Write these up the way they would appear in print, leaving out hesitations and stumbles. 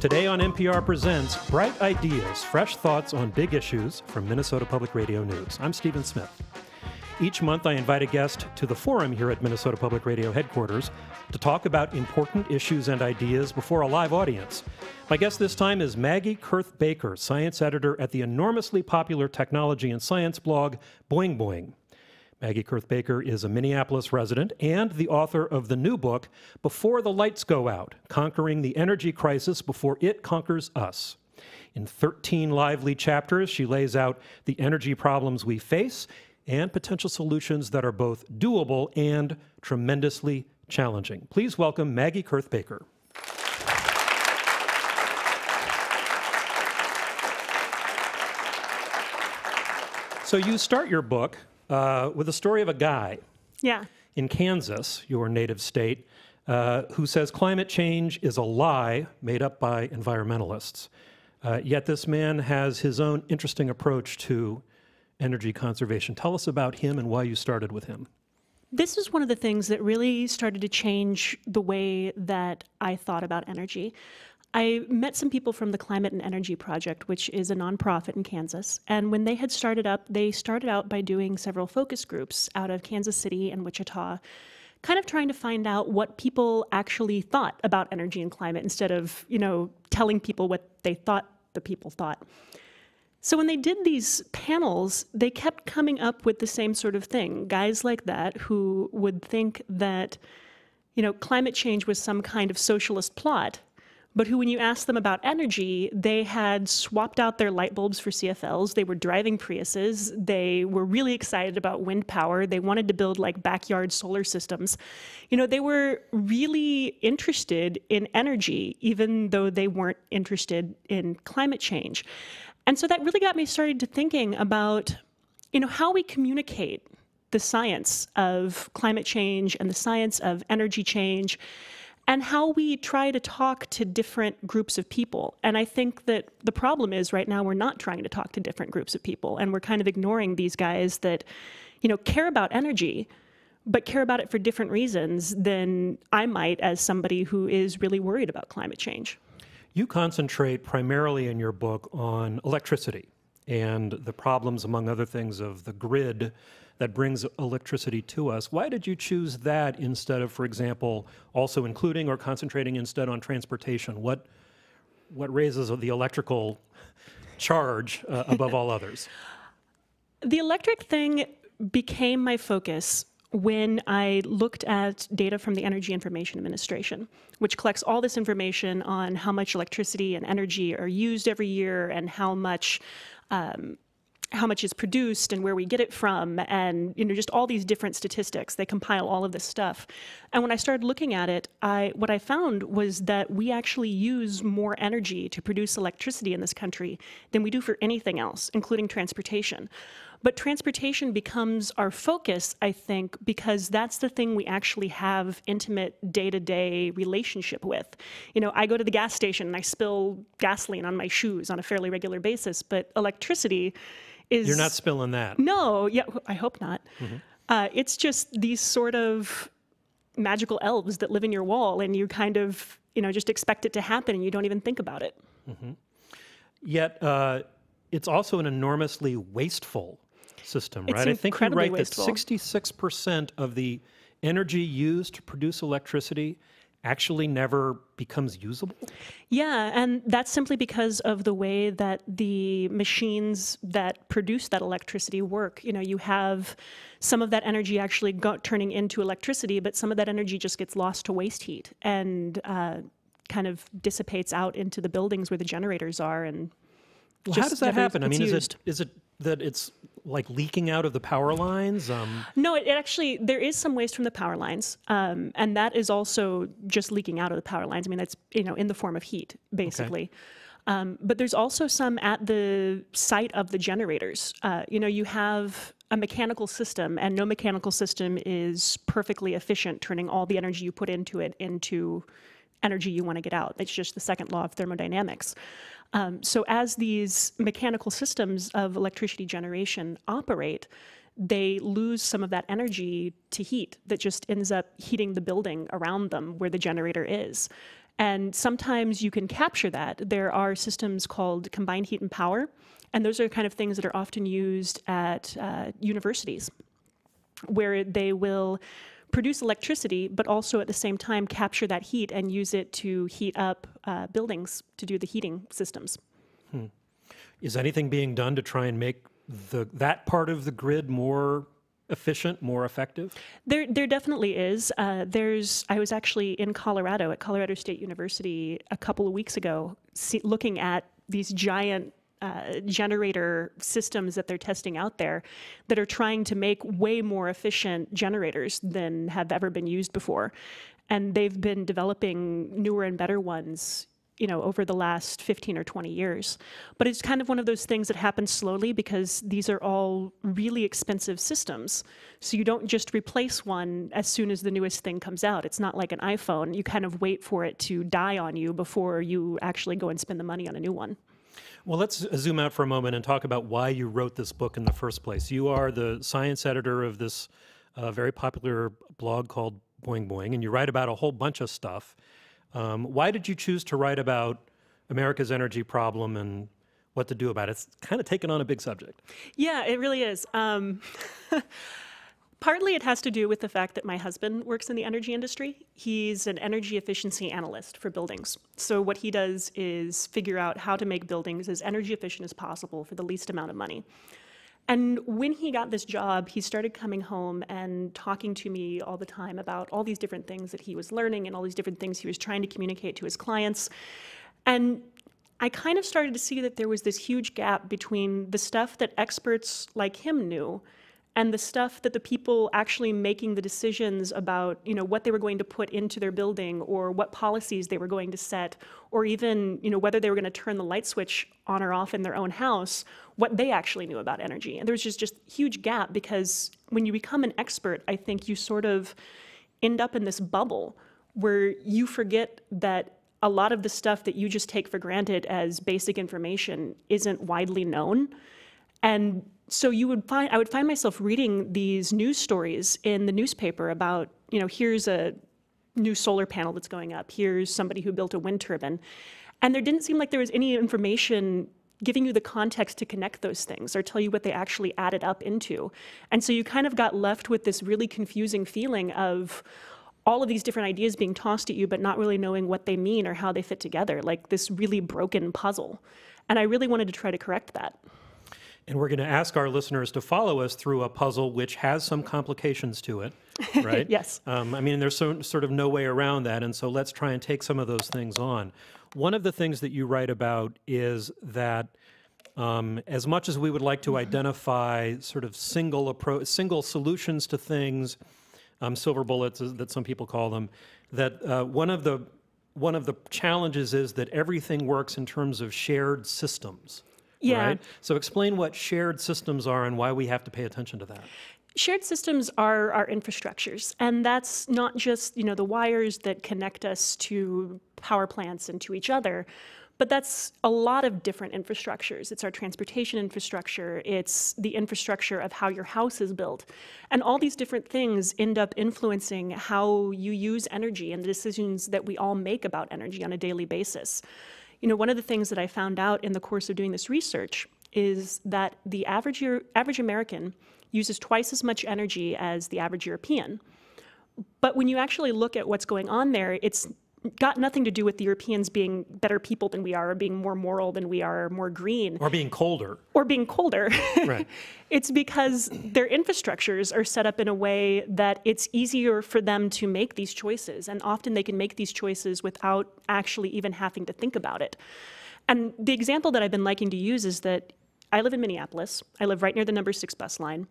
Today on NPR Presents Bright Ideas, Fresh Thoughts on Big Issues from Minnesota Public Radio News. I'm Stephen Smith. Each month I invite a guest to the forum here at Minnesota Public Radio headquarters to talk about important issues and ideas before a live audience. My guest this time is Maggie Kurth-Baker, science editor at the enormously popular technology and science blog Boing Boing. Maggie Kurth-Baker is a Minneapolis resident and the author of the new book, Before the Lights Go Out, Conquering the Energy Crisis Before It Conquers Us. In 13 lively chapters, she lays out the energy problems we face and potential solutions that are both doable and tremendously challenging. Please welcome Maggie Kurth-Baker. So you start your book with a story of a guy in Kansas, your native state, who says climate change is a lie made up by environmentalists. Yet this man has his own interesting approach to energy conservation. Tell us about him and why you started with him. This is one of the things that really started to change the way that I thought about energy. I met some people from the Climate and Energy Project, which is a nonprofit in Kansas. And when they had started up, they started out by doing several focus groups out of Kansas City and Wichita, kind of trying to find out what people actually thought about energy and climate instead of, telling people what they thought the people thought. So when they did these panels, they kept coming up with the same sort of thing. Guys like that who would think that, climate change was some kind of socialist plot, but who, when you asked them about energy, they had swapped out their light bulbs for CFLs. They were driving Priuses. They were really excited about wind power. They wanted to build backyard solar systems. They were really interested in energy, even though they weren't interested in climate change. And so that really got me started to thinking about, how we communicate the science of climate change and the science of energy change, and how we try to talk to different groups of people. And I think that the problem is right now we're not trying to talk to different groups of people, and we're kind of ignoring these guys that, care about energy, but care about it for different reasons than I might as somebody who is really worried about climate change. You concentrate primarily in your book on electricity and the problems, among other things, of the grid that brings electricity to us. Why did you choose that instead of, for example, also including or concentrating instead on transportation? What raises the electrical charge above all others? The electric thing became my focus when I looked at data from the Energy Information Administration, which collects all this information on how much electricity and energy are used every year and how much is produced and where we get it from, and just all these different statistics. They compile all of this stuff. And when I started looking at it, what I found was that we actually use more energy to produce electricity in this country than we do for anything else, including transportation. But transportation becomes our focus, I think, because that's the thing we actually have intimate day-to-day relationship with. I go to the gas station and I spill gasoline on my shoes on a fairly regular basis, but electricity is... You're not spilling that. No, yeah, I hope not. Mm-hmm. It's just these sort of magical elves that live in your wall, and you kind of, just expect it to happen and you don't even think about it. Mm-hmm. Yet, it's also an enormously wasteful system, right? I think you write wasteful. That 66% of the energy used to produce electricity actually never becomes usable? Yeah, and that's simply because of the way that the machines that produce that electricity work. You have some of that energy actually turning into electricity, but some of that energy just gets lost to waste heat and kind of dissipates out into the buildings where the generators are. And how does that happen? I mean, is it that it's like leaking out of the power lines? No, it actually, there is some waste from the power lines, and that is also just leaking out of the power lines. I mean, that's, in the form of heat, basically. Okay. But there's also some at the site of the generators. You have a mechanical system, and no mechanical system is perfectly efficient, turning all the energy you put into it into energy you want to get out. It's just the second law of thermodynamics. So as these mechanical systems of electricity generation operate, they lose some of that energy to heat that just ends up heating the building around them where the generator is. And sometimes you can capture that. There are systems called combined heat and power, and those are kind of things that are often used at universities, where they will produce electricity, but also at the same time capture that heat and use it to heat up buildings, to do the heating systems. Is anything being done to try and make that part of the grid more efficient, more effective? There definitely is. I was actually in Colorado at Colorado State University a couple of weeks ago, looking at these giant generator systems that they're testing out there that are trying to make way more efficient generators than have ever been used before. And they've been developing newer and better ones, over the last 15 or 20 years. But it's kind of one of those things that happens slowly because these are all really expensive systems. So you don't just replace one as soon as the newest thing comes out. It's not like an iPhone. You kind of wait for it to die on you before you actually go and spend the money on a new one. Well, let's zoom out for a moment and talk about why you wrote this book in the first place. You are the science editor of this very popular blog called Boing Boing, and you write about a whole bunch of stuff. Why did you choose to write about America's energy problem and what to do about it? It's kind of taken on a big subject. Yeah, it really is. Partly it has to do with the fact that my husband works in the energy industry. He's an energy efficiency analyst for buildings. So what he does is figure out how to make buildings as energy efficient as possible for the least amount of money. And when he got this job, he started coming home and talking to me all the time about all these different things that he was learning and all these different things he was trying to communicate to his clients. And I kind of started to see that there was this huge gap between the stuff that experts like him knew and the stuff that the people actually making the decisions about, what they were going to put into their building or what policies they were going to set, or even, whether they were going to turn the light switch on or off in their own house, what they actually knew about energy. And there was just huge gap because when you become an expert, I think you sort of end up in this bubble where you forget that a lot of the stuff that you just take for granted as basic information isn't widely known. And so I would find myself reading these news stories in the newspaper about, here's a new solar panel that's going up, here's somebody who built a wind turbine. And there didn't seem like there was any information giving you the context to connect those things or tell you what they actually added up into. And so you kind of got left with this really confusing feeling of all of these different ideas being tossed at you, but not really knowing what they mean or how they fit together, like this really broken puzzle. And I really wanted to try to correct that. And we're going to ask our listeners to follow us through a puzzle which has some complications to it, right? Yes. There's sort of no way around that, and so let's try and take some of those things on. One of the things that you write about is that as much as we would like to identify sort of single solutions to things, silver bullets that some people call them, that one of the challenges is that everything works in terms of shared systems. Yeah. Right? So explain what shared systems are and why we have to pay attention to that. Shared systems are our infrastructures, and that's not just, the wires that connect us to power plants and to each other, but that's a lot of different infrastructures. It's our transportation infrastructure, it's the infrastructure of how your house is built, and all these different things end up influencing how you use energy and the decisions that we all make about energy on a daily basis. One of the things that I found out in the course of doing this research is that the average American uses twice as much energy as the average European. But when you actually look at what's going on there, it's got nothing to do with the Europeans being better people than we are, or being more moral than we are, or more green. Or being colder. Or being colder. Right. It's because their infrastructures are set up in a way that it's easier for them to make these choices. And often they can make these choices without actually even having to think about it. And the example that I've been liking to use is that I live in Minneapolis. I live right near the number 6 bus line.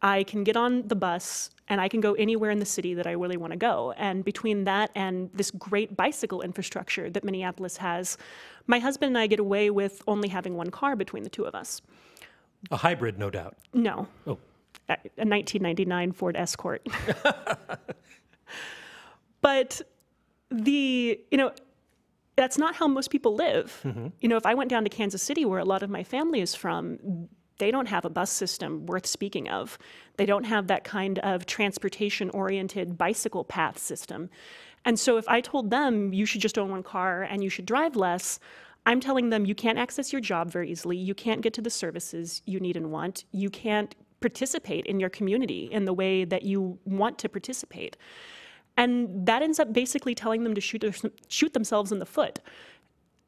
I can get on the bus and I can go anywhere in the city that I really want to go. And between that and this great bicycle infrastructure that Minneapolis has, my husband and I get away with only having one car between the two of us. A hybrid, no doubt. No. Oh. A 1999 Ford Escort. But that's not how most people live. Mm-hmm. If I went down to Kansas City, where a lot of my family is from, they don't have a bus system worth speaking of. They don't have that kind of transportation-oriented bicycle path system. And so if I told them you should just own one car and you should drive less, I'm telling them you can't access your job very easily, you can't get to the services you need and want, you can't participate in your community in the way that you want to participate. And that ends up basically telling them to shoot themselves in the foot.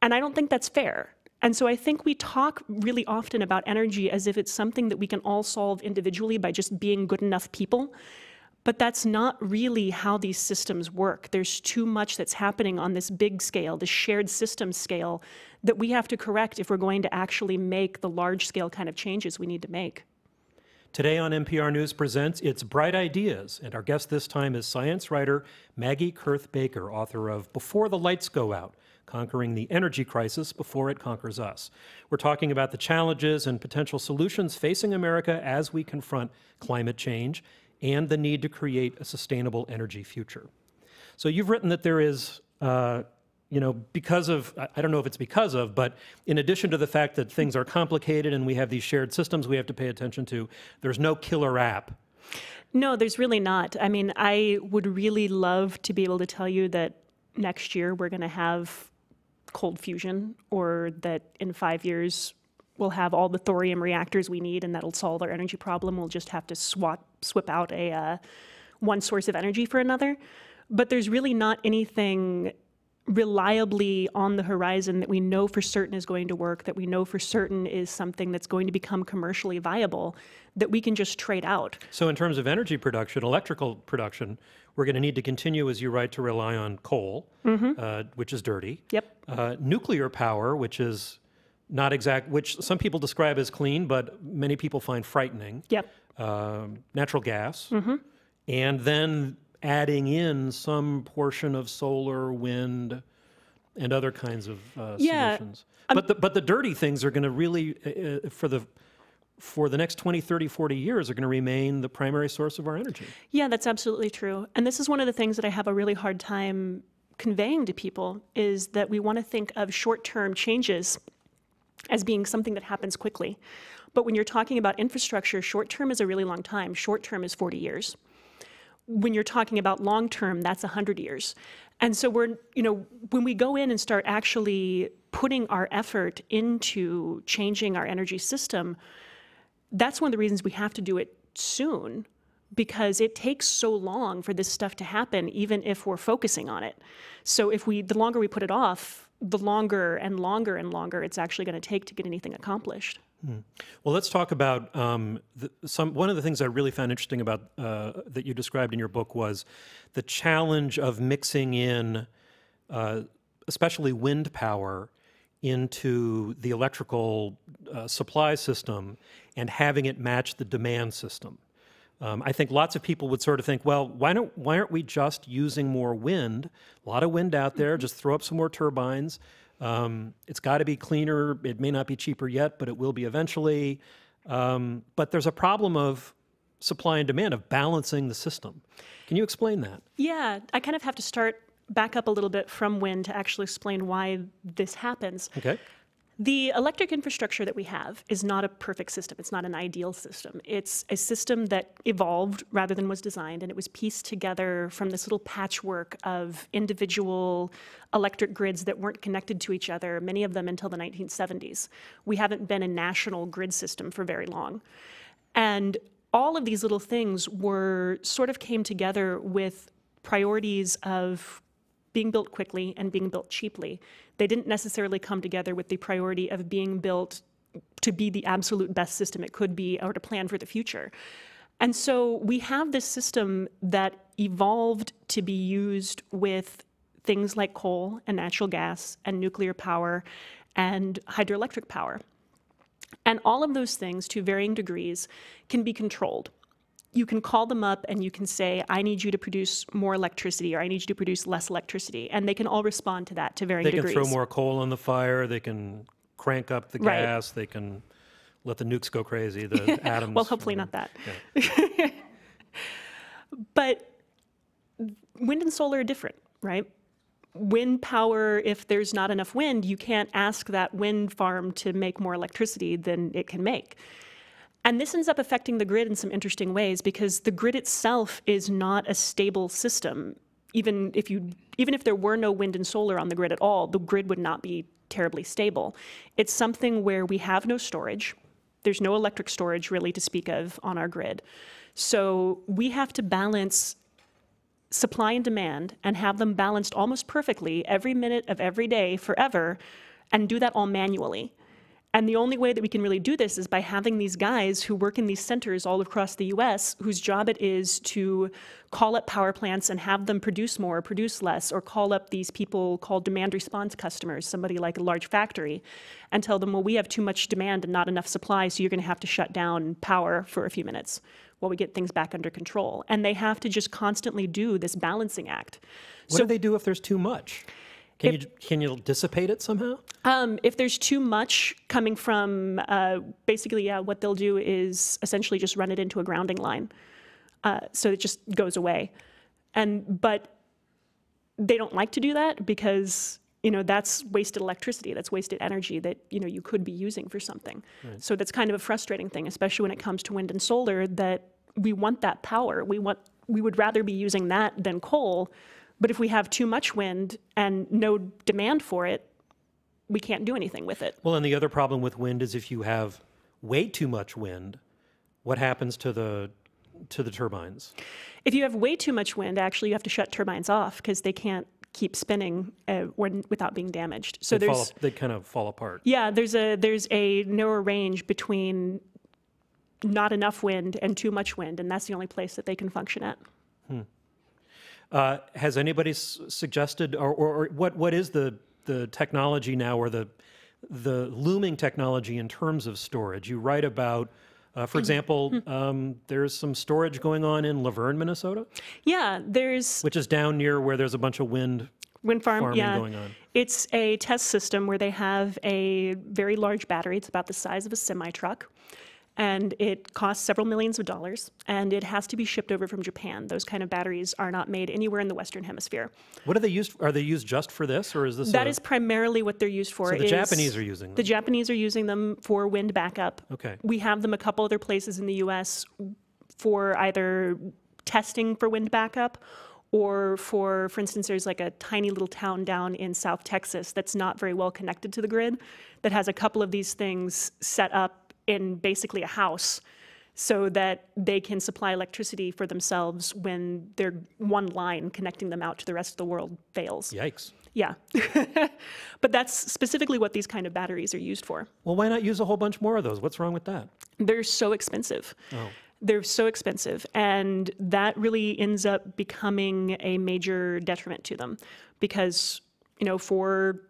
And I don't think that's fair. And so I think we talk really often about energy as if it's something that we can all solve individually by just being good enough people. But that's not really how these systems work. There's too much that's happening on this big scale, this shared system scale, that we have to correct if we're going to actually make the large-scale kind of changes we need to make. Today on NPR News Presents, it's Bright Ideas, and our guest this time is science writer Maggie Kurth Baker, author of Before the Lights Go Out, Conquering the Energy Crisis Before It Conquers Us. We're talking about the challenges and potential solutions facing America as we confront climate change and the need to create a sustainable energy future. So you've written that there is, because of, I don't know if it's because of, but in addition to the fact that things are complicated and we have these shared systems we have to pay attention to, there's no killer app. No, there's really not. I mean, I would really love to be able to tell you that next year we're going to have cold fusion, or that in 5 years we'll have all the thorium reactors we need and that'll solve our energy problem. We'll just have to swap out one source of energy for another. But there's really not anything reliably on the horizon that we know for certain is going to work, that we know for certain is something that's going to become commercially viable, that we can just trade out. So in terms of energy production, electrical production, we're going to need to continue, as you write, to rely on coal, which is dirty. Yep. Nuclear power, which is not which some people describe as clean, but many people find frightening. Yep. Natural gas. And then adding in some portion of solar, wind, and other kinds of solutions. But the dirty things are going to really, for the next 20, 30, 40 years, are going to remain the primary source of our energy. Yeah, that's absolutely true. And this is one of the things that I have a really hard time conveying to people, is that we want to think of short-term changes as being something that happens quickly. But when you're talking about infrastructure, short-term is a really long time. Short-term is 40 years. When you're talking about long-term, that's 100 years. And so when we go in and start actually putting our effort into changing our energy system, that's one of the reasons we have to do it soon, because it takes so long for this stuff to happen, even if we're focusing on it. So the longer we put it off, the longer and longer and longer it's actually going to take to get anything accomplished. Well, let's talk about one of the things I really found interesting about that you described in your book was the challenge of mixing in, especially wind power, into the electrical supply system and having it match the demand system. I think lots of people would sort of think, well, why aren't we just using more wind? A lot of wind out there, just throw up some more turbines. It's got to be cleaner. It may not be cheaper yet, but it will be eventually. But there's a problem of supply and demand, of balancing the system. Can you explain that? Yeah, I kind of have to back up a little bit from wind to actually explain why this happens. Okay. The electric infrastructure that we have is not a perfect system. It's not an ideal system. It's a system that evolved rather than was designed, and it was pieced together from this little patchwork of individual electric grids that weren't connected to each other, many of them until the 1970s. We haven't been a national grid system for very long. And all of these little things came together with priorities of being built quickly and being built cheaply. They didn't necessarily come together with the priority of being built to be the absolute best system it could be, or to plan for the future. And so we have this system that evolved to be used with things like coal and natural gas and nuclear power and hydroelectric power. And all of those things, to varying degrees, can be controlled. You can call them up and you can say, I need you to produce more electricity, or I need you to produce less electricity. And they can all respond to that to varying degrees. They can throw more coal on the fire. They can crank up the gas. They can let the nukes go crazy, the atoms. Well, hopefully not that. Yeah. But wind and solar are different, right? Wind power, if there's not enough wind, you can't ask that wind farm to make more electricity than it can make. And this ends up affecting the grid in some interesting ways, because the grid itself is not a stable system. even if there were no wind and solar on the grid at all, the grid would not be terribly stable. It's something where we have no storage. There's no electric storage really to speak of on our grid. So we have to balance supply and demand and have them balanced almost perfectly every minute of every day forever, and do that all manually. And the only way that we can really do this is by having these guys who work in these centers all across the US, whose job it is to call up power plants and have them produce more or produce less, or call up these people called demand response customers, somebody like a large factory, and tell them, well, we have too much demand and not enough supply, so you're going to have to shut down power for a few minutes while we get things back under control. And they have to just constantly do this balancing act. What do they do if there's too much? Can you dissipate it somehow? If there's too much coming from, basically, what they'll do is essentially just run it into a grounding line. So it just goes away. But they don't like to do that because, that's wasted electricity, that's wasted energy that, you could be using for something. Right. So that's kind of a frustrating thing, especially when it comes to wind and solar, that we want that power. We would rather be using that than coal. But if we have too much wind and no demand for it, we can't do anything with it. Well, and the other problem with wind is if you have way too much wind, what happens to the turbines? If you have way too much wind, actually, you have to shut turbines off because they can't keep spinning without being damaged. So they kind of fall apart. Yeah, there's a narrow range between not enough wind and too much wind, and that's the only place that they can function at. Has anybody suggested, or what is the technology now, or the looming technology in terms of storage? You write about, for example, there's some storage going on in Laverne, Minnesota? Yeah, which is down near where there's a bunch of wind farming going on. It's a test system where they have a very large battery. It's about the size of a semi-truck. And it costs several millions of dollars, and it has to be shipped over from Japan. Those kind of batteries are not made anywhere in the Western Hemisphere. What are they used? Are they used just for this, or is this? That is primarily what they're used for. So the Japanese are using them. The Japanese are using them for wind backup. Okay. We have them a couple other places in the U.S. for either testing for wind backup, or for instance, there's like a tiny little town down in South Texas that's not very well connected to the grid that has a couple of these things set up in basically a house so that they can supply electricity for themselves when their one line connecting them out to the rest of the world fails. Yikes. Yeah. But that's specifically what these kind of batteries are used for. Well, why not use a whole bunch more of those? What's wrong with that? They're so expensive. Oh. They're so expensive, and that really ends up becoming a major detriment to them because, for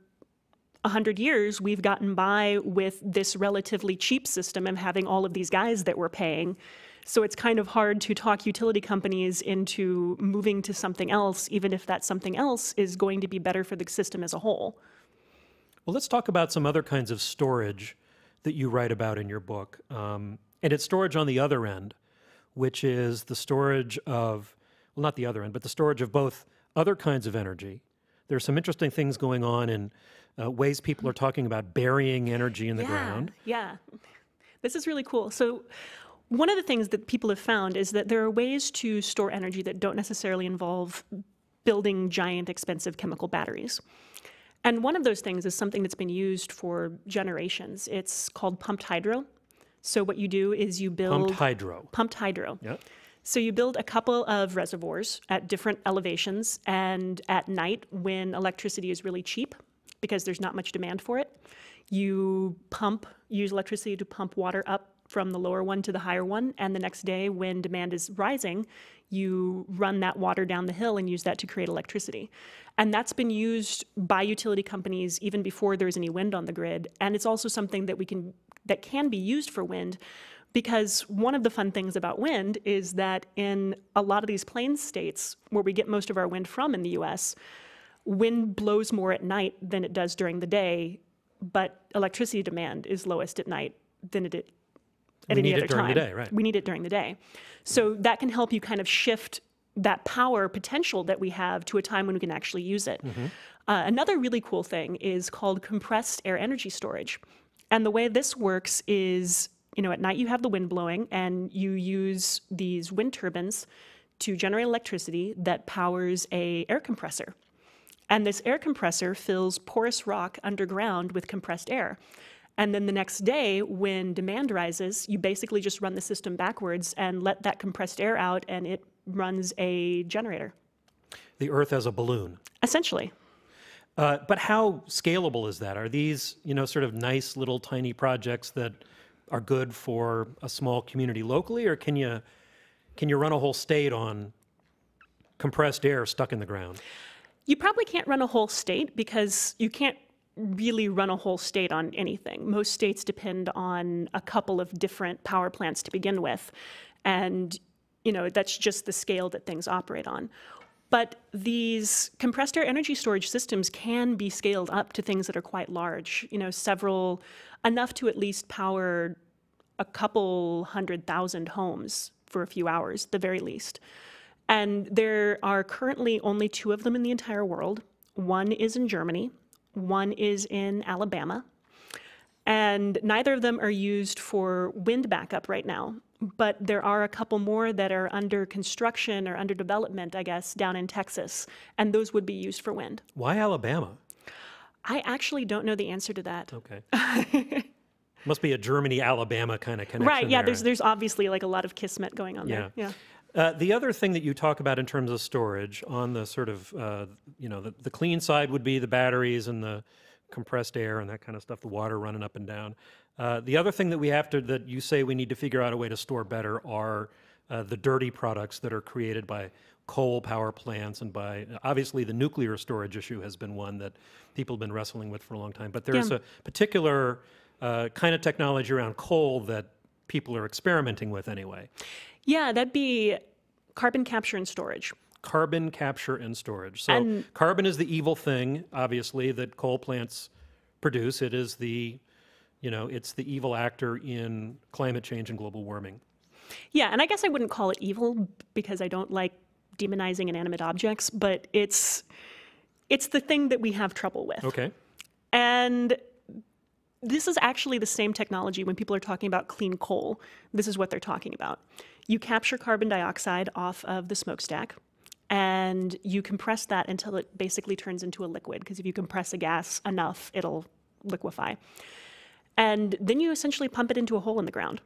100 years, we've gotten by with this relatively cheap system of having all of these guys that we're paying. So it's kind of hard to talk utility companies into moving to something else, even if that something else is going to be better for the system as a whole. Well, let's talk about some other kinds of storage that you write about in your book. And it's storage on the other end, which is the storage of, well, not the other end, but the storage of both other kinds of energy. There's some interesting things going on in ways people are talking about burying energy in the ground. Yeah, this is really cool. So one of the things that people have found is that there are ways to store energy that don't necessarily involve building giant, expensive chemical batteries. And one of those things is something that's been used for generations. It's called pumped hydro. So what you do is you build... Pumped hydro. Pumped hydro. Yep. So you build a couple of reservoirs at different elevations, and at night when electricity is really cheap, because there's not much demand for it, you use electricity to pump water up from the lower one to the higher one, and the next day when demand is rising, you run that water down the hill and use that to create electricity. And that's been used by utility companies even before there's any wind on the grid, and it's also something that can be used for wind, because one of the fun things about wind is that in a lot of these plains states where we get most of our wind from in the US, wind blows more at night than it does during the day, but electricity demand is lowest at night than it is at any other time. We need it during the day, right? We need it during the day. So that can help you kind of shift that power potential that we have to a time when we can actually use it. Mm-hmm. Another really cool thing is called compressed air energy storage. And the way this works is, at night you have the wind blowing and you use these wind turbines to generate electricity that powers a air compressor. And this air compressor fills porous rock underground with compressed air. And then the next day, when demand rises, you basically just run the system backwards and let that compressed air out, and it runs a generator. The Earth as a balloon. Essentially. But how scalable is that? Are these, sort of nice little tiny projects that are good for a small community locally, or can you run a whole state on compressed air stuck in the ground? You probably can't run a whole state because you can't really run a whole state on anything. Most states depend on a couple of different power plants to begin with. And, that's just the scale that things operate on. But these compressed air energy storage systems can be scaled up to things that are quite large, several, enough to at least power a couple 100,000 homes for a few hours, the very least. And there are currently only 2 of them in the entire world. One is in Germany, one is in Alabama, and neither of them are used for wind backup right now. But there are a couple more that are under construction or under development, I guess, down in Texas, and those would be used for wind. Why Alabama? I actually don't know the answer to that. Okay. Must be a Germany-Alabama kind of connection. Right, yeah, there. there's obviously like a lot of kismet going on there. Yeah. The other thing that you talk about in terms of storage on the sort of, the clean side would be the batteries and the compressed air and that kind of stuff, the water running up and down. The other thing that that you say we need to figure out a way to store better are the dirty products that are created by coal power plants and by, obviously the nuclear storage issue has been one that people have been wrestling with for a long time. But there's a particular kind of technology around coal that people are experimenting with anyway. Yeah, that'd be carbon capture and storage. Carbon capture and storage. So carbon is the evil thing, obviously, that coal plants produce. It is it's the evil actor in climate change and global warming. Yeah, and I guess I wouldn't call it evil because I don't like demonizing inanimate objects, but it's the thing that we have trouble with. Okay. And this is actually the same technology when people are talking about clean coal. This is what they're talking about. You capture carbon dioxide off of the smokestack, and you compress that until it basically turns into a liquid, because if you compress a gas enough, it'll liquefy. And then you essentially pump it into a hole in the ground.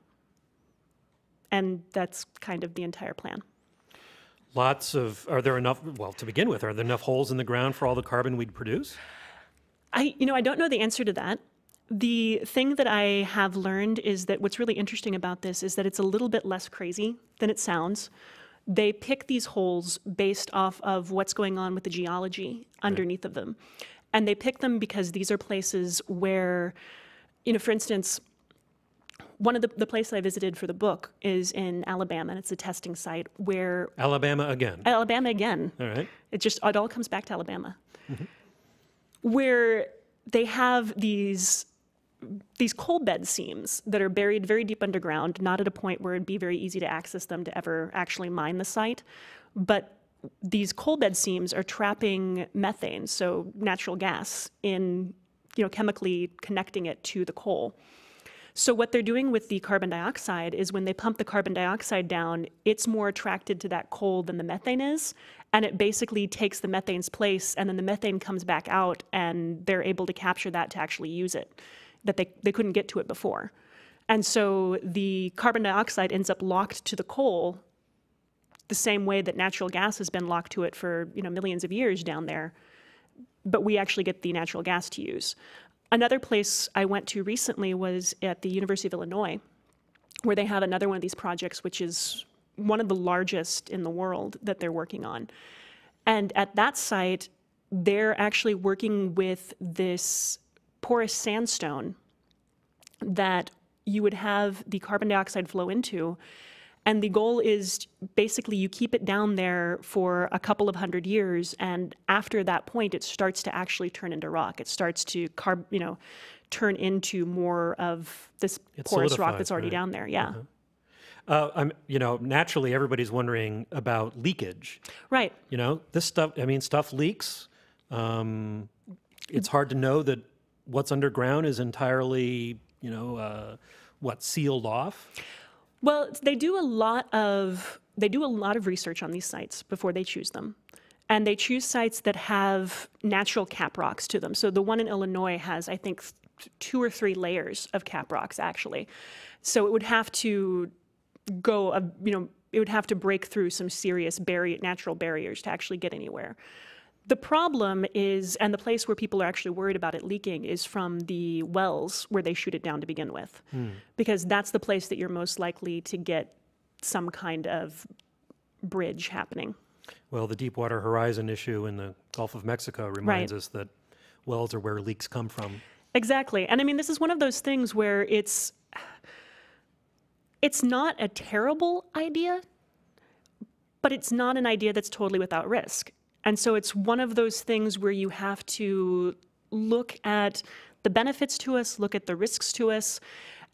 And that's kind of the entire plan. Are there enough, well, to begin with, are there enough holes in the ground for all the carbon we'd produce? I don't know the answer to that. The thing that I have learned is that what's really interesting about this is that it's a little bit less crazy than it sounds. They pick these holes based off of what's going on with the geology underneath of them. And they pick them because these are places where, for instance, one of the places I visited for the book is in Alabama, and it's a testing site where... Alabama again. Alabama again. All right. It all comes back to Alabama. Mm-hmm. Where they have these coal bed seams that are buried very deep underground, not at a point where it'd be very easy to access them to ever actually mine the site. But these coal bed seams are trapping methane, so natural gas, in, chemically connecting it to the coal. So what they're doing with the carbon dioxide is when they pump the carbon dioxide down, it's more attracted to that coal than the methane is, and it basically takes the methane's place, and then the methane comes back out, and they're able to capture that to actually use it, that they couldn't get to it before. And so the carbon dioxide ends up locked to the coal the same way that natural gas has been locked to it for millions of years down there, but we actually get the natural gas to use. Another place I went to recently was at the University of Illinois, where they have another one of these projects, which is one of the largest in the world that they're working on. And at that site, they're actually working with this porous sandstone that you would have the carbon dioxide flow into. And the goal is basically you keep it down there for a couple of 100 years, and after that point, it starts to actually turn into rock. It starts to turn into more of this porous rock that's already down there. Yeah. Naturally, everybody's wondering about leakage. Right. This stuff. Stuff leaks. It's hard to know that what's underground is entirely, sealed off. Well, they do a lot of they do a lot of research on these sites before they choose them. And they choose sites that have natural cap rocks to them. So the one in Illinois has, I think, 2 or 3 layers of cap rocks, actually. So it would have to go, it would have to break through some serious natural barriers to actually get anywhere. The problem is, and the place where people are actually worried about it leaking, is from the wells where they shoot it down to begin with. Because that's the place that you're most likely to get some kind of bridge happening. Well, the Deepwater Horizon issue in the Gulf of Mexico reminds us that wells are where leaks come from. Exactly. And I mean, this is one of those things where it's not a terrible idea, but it's not an idea that's totally without risk. And so it's one of those things where you have to look at the benefits to us, look at the risks to us,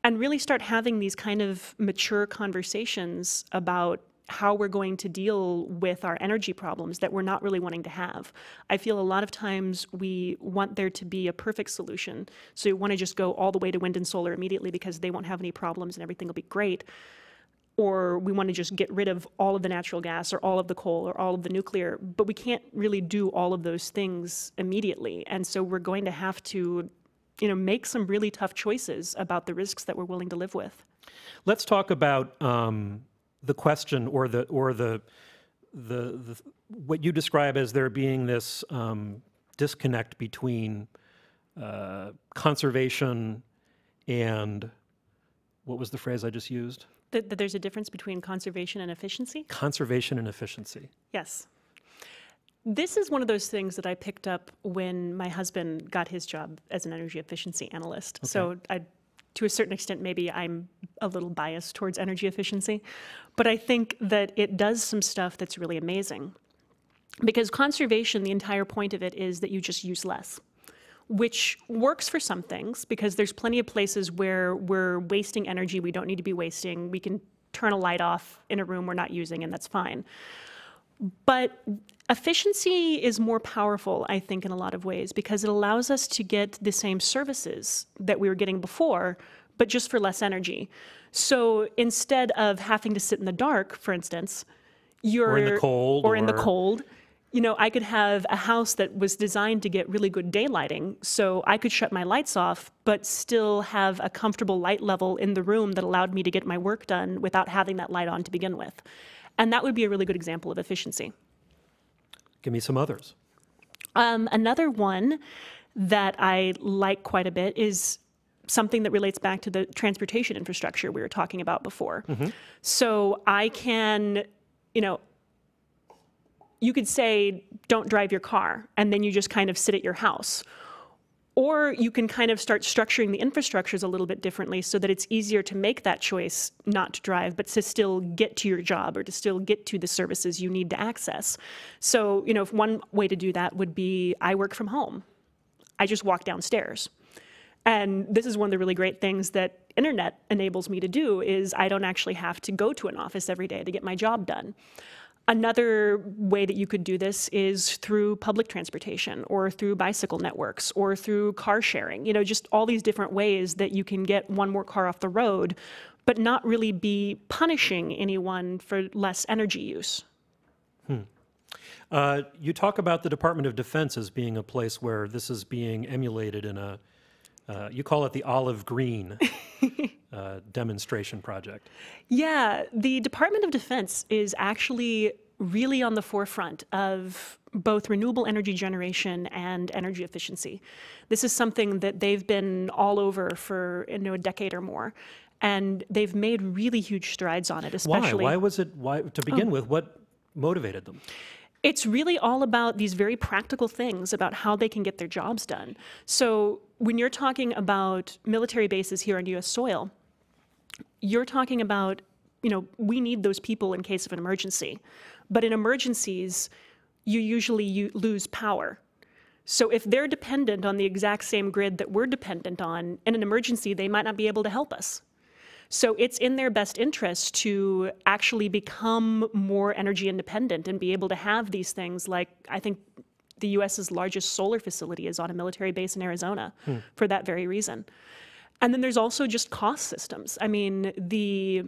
and really start having these kind of mature conversations about how we're going to deal with our energy problems that we're not really wanting to have. I feel a lot of times we want there to be a perfect solution. So you want to just go all the way to wind and solar immediately because they won't have any problems and everything will be great. Or we want to just get rid of all of the natural gas or all of the coal or all of the nuclear, but we can't really do all of those things immediately. And so we're going to have to, make some really tough choices about the risks that we're willing to live with. Let's talk about the question or the what you describe as there being this disconnect between conservation and what was the phrase I just used? That there's a difference between conservation and efficiency? Conservation and efficiency. Yes. This is one of those things that I picked up when my husband got his job as an energy efficiency analyst. Okay. So to a certain extent, maybe I'm a little biased towards energy efficiency, but I think that it does some stuff that's really amazing. Because conservation, the entire point of it is that you just use less, which works for some things because there's plenty of places where we're wasting energy we don't need to be wasting. We can turn a light off in a room we're not using, and that's fine. But efficiency is more powerful, I think, in a lot of ways because it allows us to get the same services that we were getting before, but just for less energy. So instead of having to sit in the dark, for instance, or in the cold, I could have a house that was designed to get really good daylighting, so I could shut my lights off, but still have a comfortable light level in the room that allowed me to get my work done without having that light on to begin with. And that would be a really good example of efficiency. Give me some others. Another one that I like quite a bit is something that relates back to the transportation infrastructure we were talking about before. Mm-hmm. So I can, you could say, don't drive your car, and then you just kind of sit at your house. Or you can kind of start structuring the infrastructures a little bit differently so that it's easier to make that choice not to drive, but to still get to your job or to still get to the services you need to access. So, one way to do that would be I work from home. I just walk downstairs. And this is one of the really great things that internet enables me to do is I don't actually have to go to an office every day to get my job done. Another way that you could do this is through public transportation or through bicycle networks or through car sharing, just all these different ways that you can get one more car off the road, but not really be punishing anyone for less energy use. You talk about the Department of Defense as being a place where this is being emulated in a, you call it the olive green demonstration project. Yeah, the Department of Defense is actually really on the forefront of both renewable energy generation and energy efficiency. This is something that they've been all over for a decade or more, and they've made really huge strides on it, especially. Why was it, to begin with, what motivated them? It's really all about these very practical things about how they can get their jobs done. So when you're talking about military bases here on U.S. soil, you're talking about, we need those people in case of an emergency. But in emergencies, you usually lose power. So if they're dependent on the exact same grid that we're dependent on, in an emergency, they might not be able to help us. So it's in their best interest to actually become more energy independent and be able to have these things like, I think the U.S.'s largest solar facility is on a military base in Arizona for that very reason. And then there's also just cost systems. I mean, the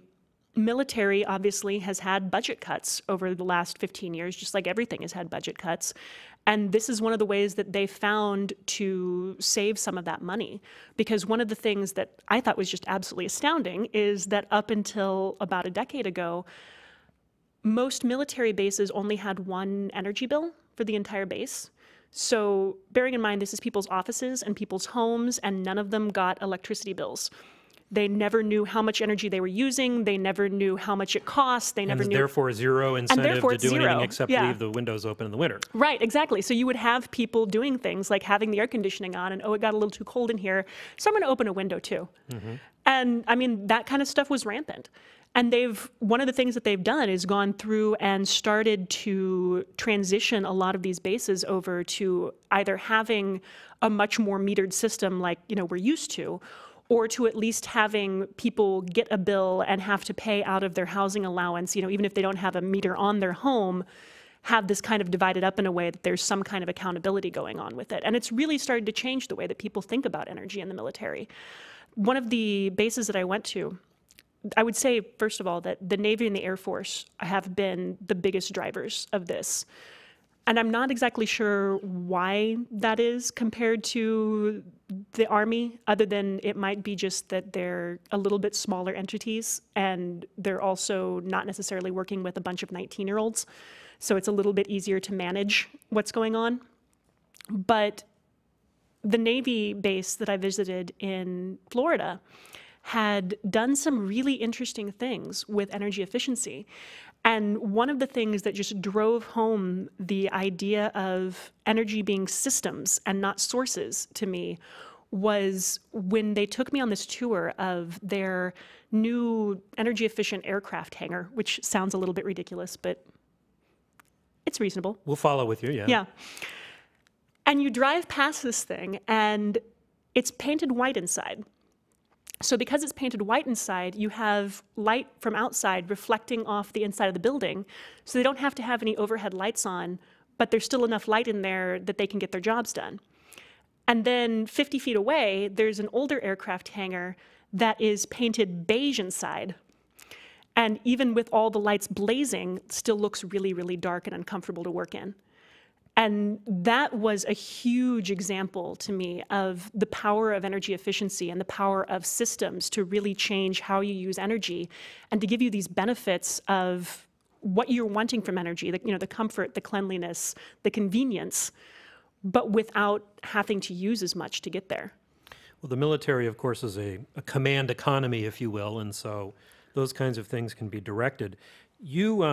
military obviously has had budget cuts over the last 15 years, just like everything has had budget cuts. And this is one of the ways that they found to save some of that money. Because one of the things that I thought was just absolutely astounding is that up until about a decade ago, most military bases only had one energy bill for the entire base. So bearing in mind, this is people's offices and people's homes, and none of them got electricity bills. They never knew how much energy they were using. They never knew how much it cost. They never knew. Therefore, zero incentive to do zero. anything except leave the windows open in the winter. Right, exactly. So you would have people doing things like having the air conditioning on and, oh, it got a little too cold in here, so I'm going to open a window too. And I mean, that kind of stuff was rampant. And one of the things that they've done is gone through and started to transition a lot of these bases over to either having a much more metered system like, we're used to, or to at least having people get a bill and have to pay out of their housing allowance, even if they don't have a meter on their home, have this kind of divided up in a way that there's some kind of accountability going on with it. And it's really started to change the way that people think about energy in the military. One of the bases that I went to, I would say, first of all, that the Navy and the Air Force have been the biggest drivers of this. And I'm not exactly sure why that is compared to the Army, other than it might be just that they're a little bit smaller entities, and they're also not necessarily working with a bunch of 19-year-olds. So it's a little bit easier to manage what's going on. But the Navy base that I visited in Florida had done some really interesting things with energy efficiency. And one of the things that just drove home the idea of energy being systems and not sources to me was when they took me on this tour of their new energy efficient aircraft hangar, which sounds a little bit ridiculous, but it's reasonable. We'll follow with you, yeah. Yeah. And you drive past this thing and it's painted white inside. So because it's painted white inside, you have light from outside reflecting off the inside of the building, so they don't have to have any overhead lights on, but there's still enough light in there that they can get their jobs done. And then 50 feet away, there's an older aircraft hangar that is painted beige inside. And even with all the lights blazing, it still looks really, really dark and uncomfortable to work in. And that was a huge example to me of the power of energy efficiency and the power of systems to really change how you use energy and to give you these benefits of what you're wanting from energy, the comfort, the cleanliness, the convenience, but without having to use as much to get there. Well, the military, of course, is a command economy, if you will, and so those kinds of things can be directed. You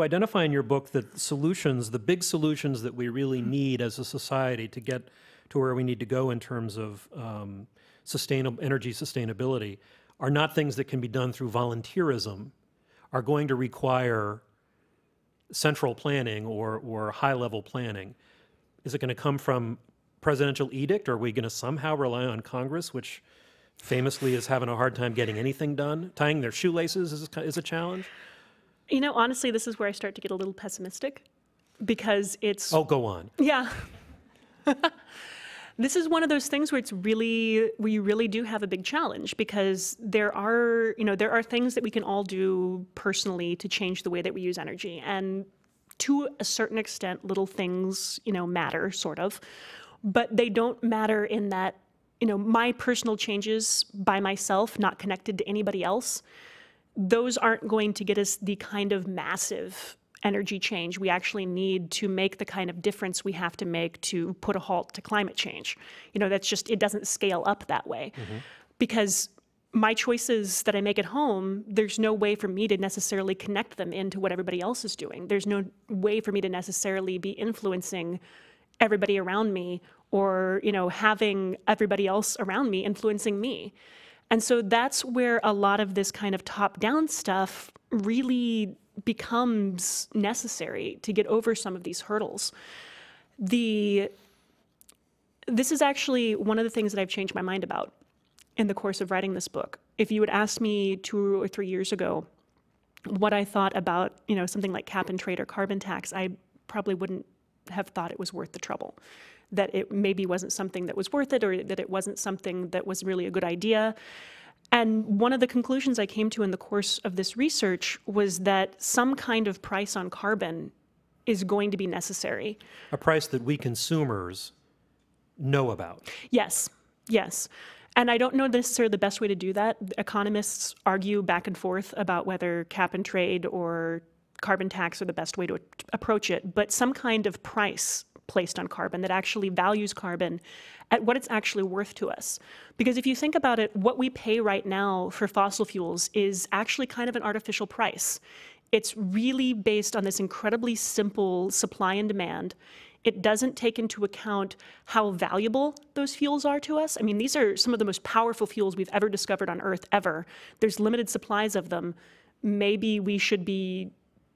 identify in your book that the big solutions that we really need as a society to get to where we need to go in terms of energy sustainability are not things that can be done through volunteerism, are going to require central planning or high-level planning. Is it going to come from presidential edict? Or are we going to somehow rely on Congress, which famously is having a hard time getting anything done? Tying their shoelaces is a challenge? Honestly, this is where I start to get a little pessimistic because it's... Oh, go on. Yeah. This is one of those things where we really do have a big challenge because there are things that we can all do personally to change the way that we use energy. And to a certain extent, little things, matter, sort of. But they don't matter in that, my personal changes by myself, not connected to anybody else, those aren't going to get us the kind of massive energy change we actually need to make the kind of difference we have to make to put a halt to climate change. It doesn't scale up that way. Because my choices that I make at home, there's no way for me to necessarily connect them into what everybody else is doing. There's no way for me to necessarily be influencing everybody around me or, having everybody else around me influencing me. And so that's where a lot of this kind of top-down stuff really becomes necessary to get over some of these hurdles. This is actually one of the things that I've changed my mind about in the course of writing this book. If you had asked me 2 or 3 years ago what I thought about, something like cap and trade or carbon tax, I probably wouldn't have thought it was worth the trouble. That it maybe wasn't something that was worth it, or that it wasn't something that was really a good idea. And one of the conclusions I came to in the course of this research was that some kind of price on carbon is going to be necessary. A price that we consumers know about. Yes, yes. And I don't know necessarily the best way to do that. Economists argue back and forth about whether cap and trade or carbon tax are the best way to approach it, but some kind of price placed on carbon that actually values carbon at what it's actually worth to us. Because if you think about it, what we pay right now for fossil fuels is actually kind of an artificial price. It's really based on this incredibly simple supply and demand. It doesn't take into account how valuable those fuels are to us. I mean, these are some of the most powerful fuels we've ever discovered on Earth, ever. There's limited supplies of them. Maybe we should be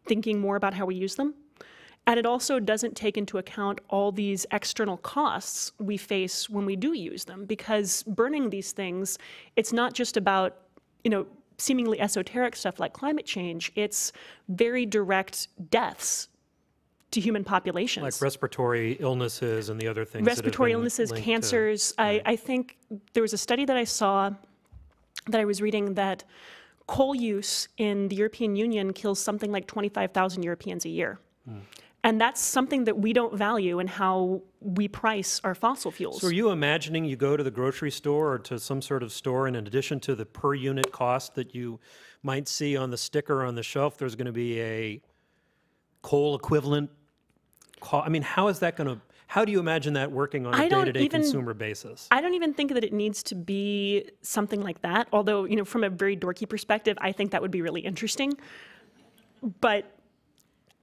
thinking more about how we use them. And it also doesn't take into account all these external costs we face when we do use them, because burning these things, it's not just about, seemingly esoteric stuff like climate change. It's very direct deaths to human populations. Like respiratory illnesses and the other things. Respiratory illnesses, cancers. I think there was a study that I saw that I was reading that coal use in the European Union kills something like 25,000 Europeans a year. And that's something that we don't value in how we price our fossil fuels. So are you imagining you go to the grocery store or to some sort of store, and in addition to the per unit cost that you might see on the sticker on the shelf, there's going to be a coal equivalent cost? I mean, how is that going to, how do you imagine that working on a day-to-day consumer basis? I don't even think that it needs to be something like that. Although, from a very dorky perspective, I think that would be really interesting. But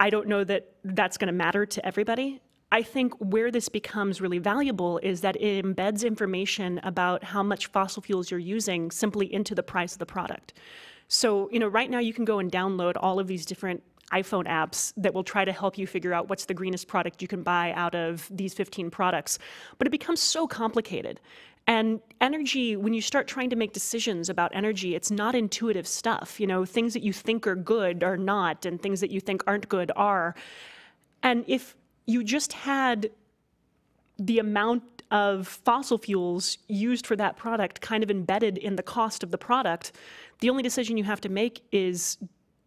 I don't know that that's going to matter to everybody. I think where this becomes really valuable is that it embeds information about how much fossil fuels you're using simply into the price of the product. So, right now you can go and download all of these different iPhone apps that will try to help you figure out what's the greenest product you can buy out of these 15 products. But it becomes so complicated. And energy, when you start trying to make decisions about energy, it's not intuitive stuff. Things that you think are good are not, and things that you think aren't good are. And if you just had the amount of fossil fuels used for that product kind of embedded in the cost of the product, the only decision you have to make is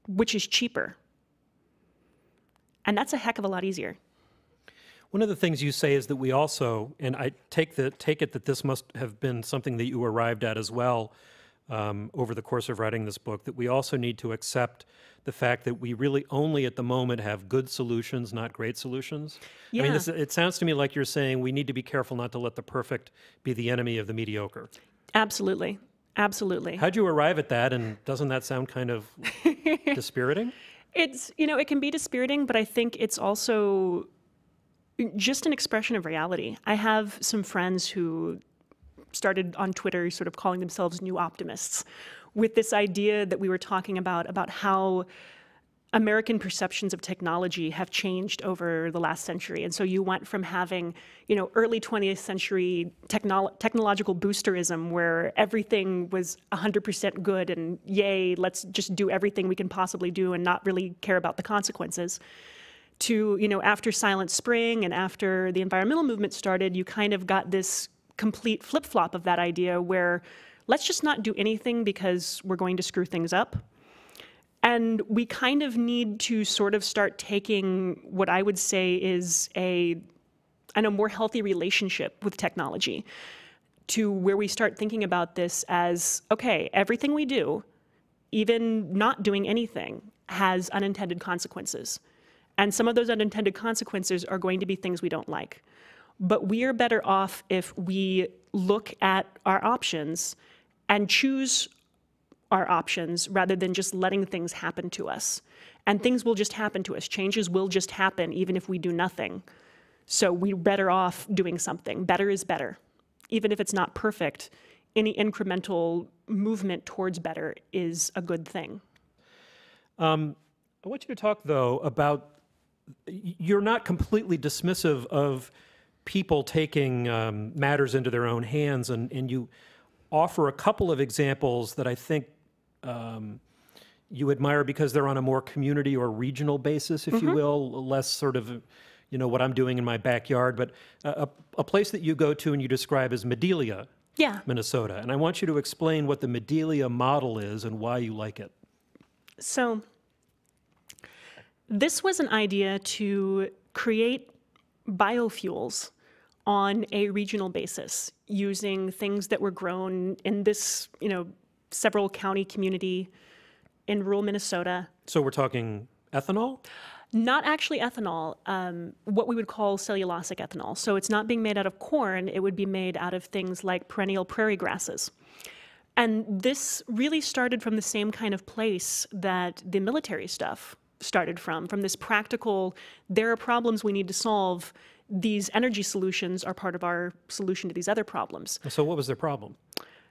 which is cheaper. And that's a heck of a lot easier. One of the things you say is that we also, and I take it that this must have been something that you arrived at as well over the course of writing this book, that we also need to accept the fact that we really only at the moment have good solutions, not great solutions. Yeah. I mean, it sounds to me like you're saying we need to be careful not to let the perfect be the enemy of the mediocre. Absolutely. Absolutely. How'd you arrive at that, and doesn't that sound kind of dispiriting? It's, it can be dispiriting, but I think it's also just an expression of reality. I have some friends who started on Twitter sort of calling themselves new optimists with this idea that we were talking about how American perceptions of technology have changed over the last century. And so you went from having, early 20th century technological boosterism where everything was 100% good and yay, let's just do everything we can possibly do and not really care about the consequences, to, after Silent Spring and after the environmental movement started, you kind of got this complete flip-flop of that idea where let's just not do anything because we're going to screw things up. And we kind of need to sort of start taking what I would say is a more healthy relationship with technology, to where we start thinking about this as, okay, everything we do, even not doing anything, has unintended consequences. And some of those unintended consequences are going to be things we don't like. But we are better off if we look at our options and choose our options rather than just letting things happen to us. And things will just happen to us. Changes will just happen even if we do nothing. So we're better off doing something. Better is better. Even if it's not perfect, any incremental movement towards better is a good thing. I want you to talk, though, about, you're not completely dismissive of people taking matters into their own hands, and you offer a couple of examples that I think you admire because they're on a more community or regional basis, if you will, less sort of, what I'm doing in my backyard, but a place that you go to and you describe as Madelia, Yeah. Minnesota. And I want you to explain what the Medelia model is and why you like it. So this was an idea to create biofuels on a regional basis using things that were grown in this, several county community in rural Minnesota. So we're talking ethanol? Not actually ethanol, what we would call cellulosic ethanol. So it's not being made out of corn, it would be made out of things like perennial prairie grasses. And this really started from the same kind of place that the military stuff started from this practical, there are problems we need to solve, these energy solutions are part of our solution to these other problems. So what was their problem?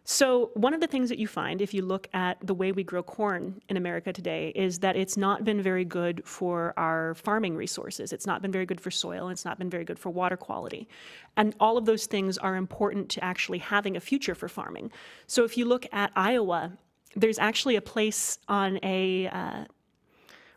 So one of the things that you find if you look at the way we grow corn in America today is that it's not been very good for our farming resources. It's not been very good for soil. It's not been very good for water quality. And all of those things are important to actually having a future for farming. So if you look at Iowa, there's actually a place on a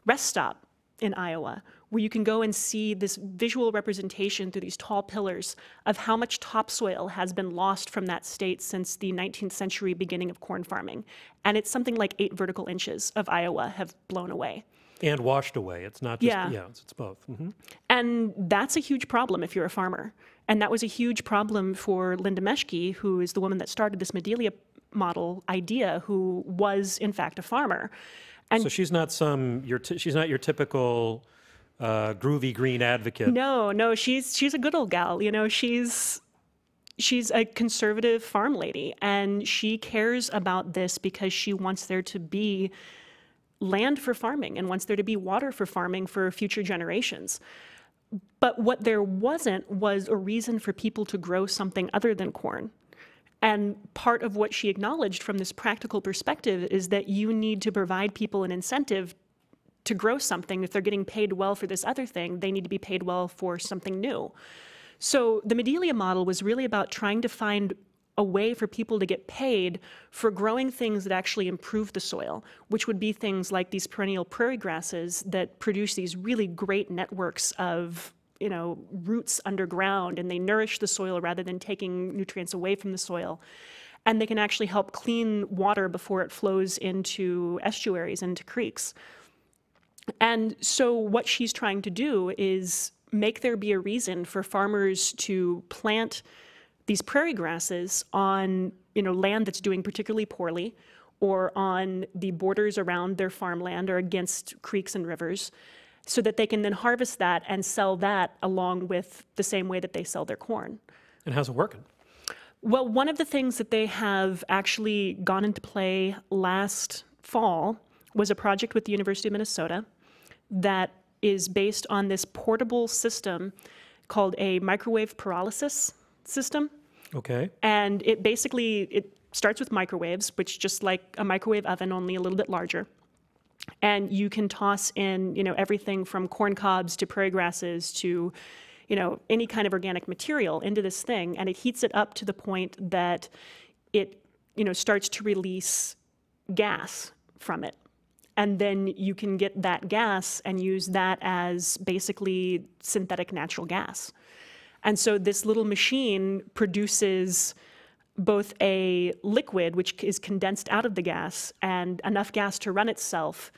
rest stop in Iowa where you can go and see this visual representation through these tall pillars of how much topsoil has been lost from that state since the 19th century beginning of corn farming. And it's something like 8 vertical inches of Iowa have blown away. And washed away. It's not just, it's both. Mm-hmm. And that's a huge problem if you're a farmer. And that was a huge problem for Linda Meschke, who is the woman that started this Medelia model idea, who was in fact a farmer. And so she's not she's not your typical groovy green advocate. No, she's a good old gal. She's a conservative farm lady, and she cares about this because she wants there to be land for farming and wants there to be water for farming for future generations. But what there wasn't was a reason for people to grow something other than corn. And part of what she acknowledged from this practical perspective is that you need to provide people an incentive to grow something. If they're getting paid well for this other thing, they need to be paid well for something new. So the Medelia model was really about trying to find a way for people to get paid for growing things that actually improve the soil, which would be things like these perennial prairie grasses that produce these really great networks of roots underground, and they nourish the soil rather than taking nutrients away from the soil. And they can actually help clean water before it flows into estuaries, into creeks. And so what she's trying to do is make there be a reason for farmers to plant these prairie grasses on land that's doing particularly poorly, or on the borders around their farmland or against creeks and rivers, so that they can then harvest that and sell that along with the same way that they sell their corn. And how's it working? Well, one of the things that they have actually gone into play last fall was a project with the University of Minnesota that is based on this portable system called a microwave pyrolysis system. Okay. And it starts with microwaves, which just like a microwave oven, only a little bit larger. And you can toss in, everything from corn cobs to prairie grasses to, any kind of organic material into this thing. And it heats it up to the point that it, starts to release gas from it. And then you can get that gas and use that as basically synthetic natural gas. And so this little machine produces both a liquid, which is condensed out of the gas, and enough gas to run itself.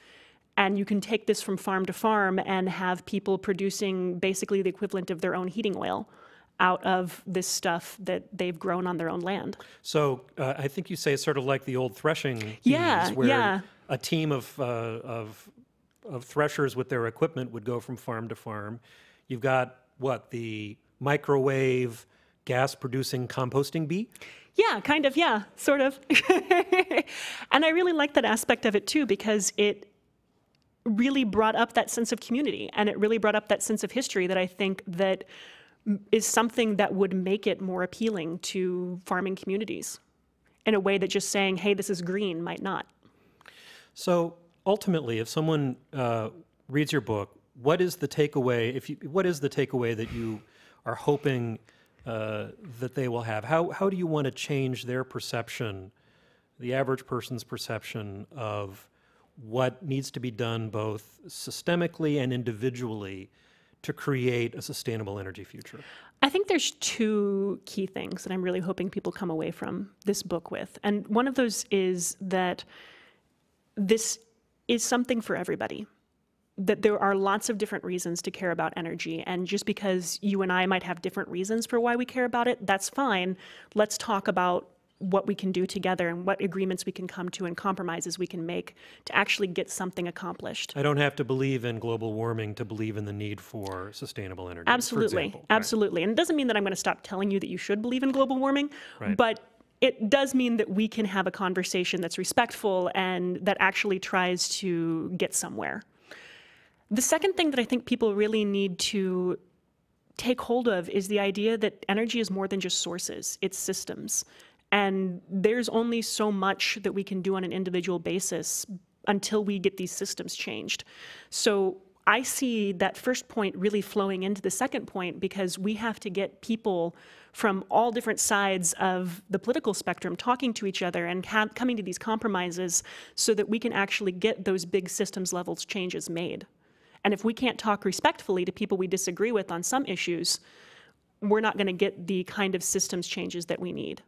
And you can take this from farm to farm and have people producing basically the equivalent of their own heating oil out of this stuff that they've grown on their own land. So I think you say it's sort of like the old threshing teams, where a team of threshers with their equipment would go from farm to farm. You've got, the microwave gas-producing composting bee? Yeah, kind of, sort of. And I really like that aspect of it, too, because it really brought up that sense of community, and it really brought up that sense of history that I think that is something that would make it more appealing to farming communities in a way that just saying, hey, this is green might not. So ultimately, if someone reads your book, what is the takeaway? What is the takeaway that you are hoping that they will have? How do you want to change their perception, the average person's perception of what needs to be done both systemically and individually to create a sustainable energy future? I think there's two key things that I'm really hoping people come away from this book with. And one of those is that this is something for everybody. That there are lots of different reasons to care about energy. And just because you and I might have different reasons for why we care about it, that's fine. Let's talk about what we can do together and what agreements we can come to and compromises we can make to actually get something accomplished. I don't have to believe in global warming to believe in the need for sustainable energy. Absolutely, for example. absolutely. And it doesn't mean that I'm going to stop telling you that you should believe in global warming, Right. but it does mean that we can have a conversation that's respectful and that actually tries to get somewhere. The second thing that I think people really need to take hold of is the idea that energy is more than just sources, it's systems. And there's only so much that we can do on an individual basis until we get these systems changed. So I see that first point really flowing into the second point because we have to get people from all different sides of the political spectrum talking to each other and coming to these compromises so that we can actually get those big systems levels changes made. And if we can't talk respectfully to people we disagree with on some issues, we're not going to get the kind of systems changes that we need.